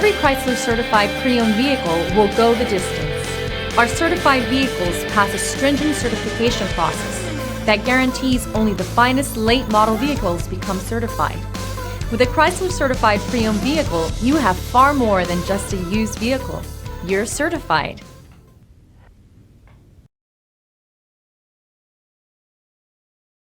Every Chrysler certified pre-owned vehicle will go the distance. Our certified vehicles pass a stringent certification process that guarantees only the finest late model vehicles become certified. With a Chrysler certified pre-owned vehicle, you have far more than just a used vehicle. You're certified.